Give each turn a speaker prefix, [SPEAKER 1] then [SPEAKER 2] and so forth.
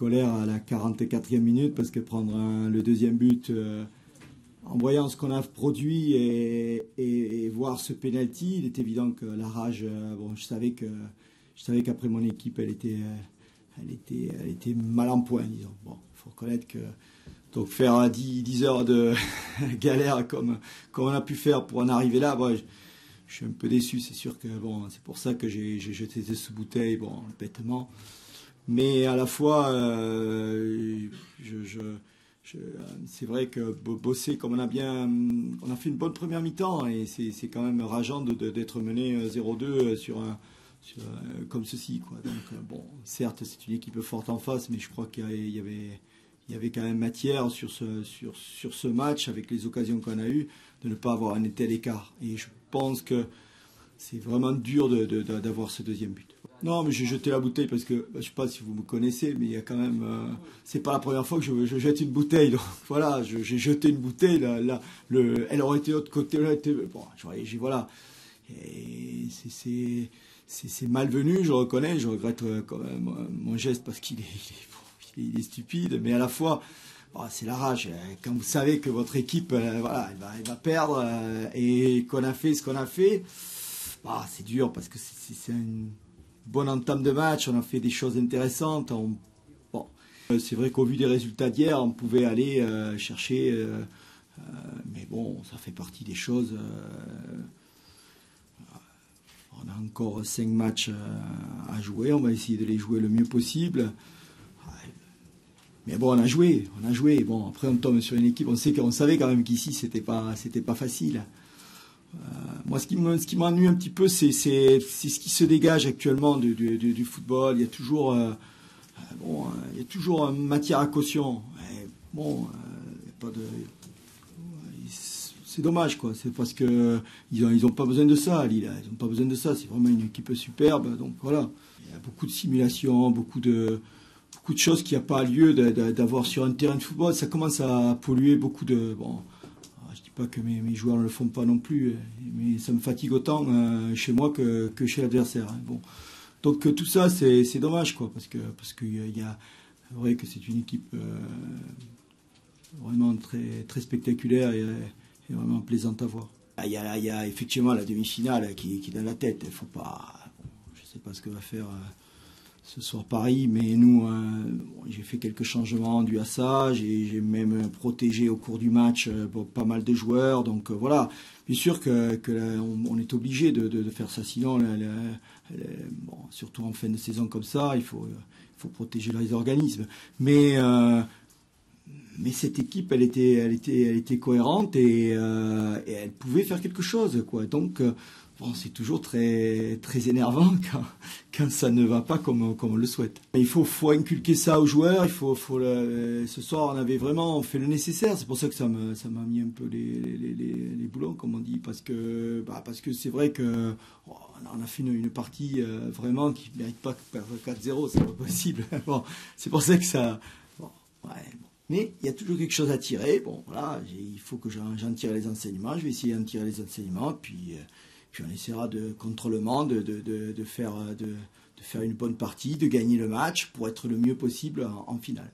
[SPEAKER 1] colère à la 44e minute parce que prendre le deuxième but en voyant ce qu'on a produit et voir ce penalty, il est évident que la rage, bon, je savais qu'après mon équipe, elle était mal en point, disons. Bon, il faut reconnaître que donc faire 10 heures de galère comme on a pu faire pour en arriver là, bon, je suis un peu déçu. C'est sûr que bon, c'est pour ça que j'ai jeté cette bouteille, bon, bêtement. Mais à la fois, c'est vrai que bosser comme on a fait une bonne première mi-temps et c'est quand même rageant d'être mené 0-2 comme ceci, quoi. Donc bon, certes c'est une équipe forte en face, mais je crois qu'il y avait quand même matière sur ce match avec les occasions qu'on a eues de ne pas avoir un tel écart. Et je pense que c'est vraiment dur d'avoir ce deuxième but. Non, mais j'ai jeté la bouteille parce que, je ne sais pas si vous me connaissez, mais il y a quand même... c'est pas la première fois que je jette une bouteille. Donc, voilà, j'ai jeté une bouteille. Elle aurait été de l'autre côté. Bon, voilà. Et c'est malvenu, je reconnais. Je regrette quand même mon geste parce qu'il est stupide. Mais à la fois, bon, c'est la rage. Quand vous savez que votre équipe, voilà, elle va perdre et qu'on a fait ce qu'on a fait, bah, c'est dur parce que c'est une bonne entame de match, on a fait des choses intéressantes. Bon, c'est vrai qu'au vu des résultats d'hier, on pouvait aller chercher, mais bon, ça fait partie des choses. On a encore 5 matchs à jouer, on va essayer de les jouer le mieux possible. Mais bon, on a joué. Bon, après on tombe sur une équipe, on savait quand même qu'ici c'était pas facile. Moi, ce qui m'ennuie un petit peu, c'est ce qui se dégage actuellement du football. Il y a toujours, matière à caution. Et bon, c'est dommage, quoi. C'est parce que ils ont pas besoin de ça, Lille. Ils ont pas besoin de ça. C'est vraiment une équipe superbe. Donc voilà. Il y a beaucoup de simulations, beaucoup de choses qu'il n'y a pas lieu d'avoir sur un terrain de football. Ça commence à polluer beaucoup de. Bon, je dis pas que mes joueurs ne le font pas non plus, mais ça me fatigue autant chez moi que chez l'adversaire. Hein. Bon. Donc tout ça, c'est dommage, quoi, parce que c'est vrai que c'est une équipe vraiment très, très spectaculaire et vraiment plaisante à voir. Il y a effectivement la demi-finale qui est dans la tête. Il faut pas, je ne sais pas ce que va faire ce soir Paris, mais nous, j'ai fait quelques changements dus à ça. J'ai même protégé au cours du match pas mal de joueurs. Donc voilà, bien sûr on est obligé de faire ça. Sinon, bon, surtout en fin de saison comme ça, il faut protéger les organismes. Mais cette équipe, elle était cohérente et elle pouvait faire quelque chose, quoi. Donc bon, c'est toujours très, très énervant quand ça ne va pas comme on le souhaite. Il faut inculquer ça aux joueurs. Ce soir, on avait vraiment fait le nécessaire. C'est pour ça que ça m'a mis un peu les boulons, comme on dit, parce que c'est vrai que on a fait une partie vraiment qui ne mérite pas de perdre 4-0. C'est pas possible. Bon, c'est pour ça que ça. Bon, ouais. Bon. Mais il y a toujours quelque chose à tirer. Bon, voilà, il faut que j'en tire les enseignements. Je vais essayer d'en tirer les enseignements, puis on essaiera contre le Mans de faire une bonne partie, de gagner le match pour être le mieux possible en finale.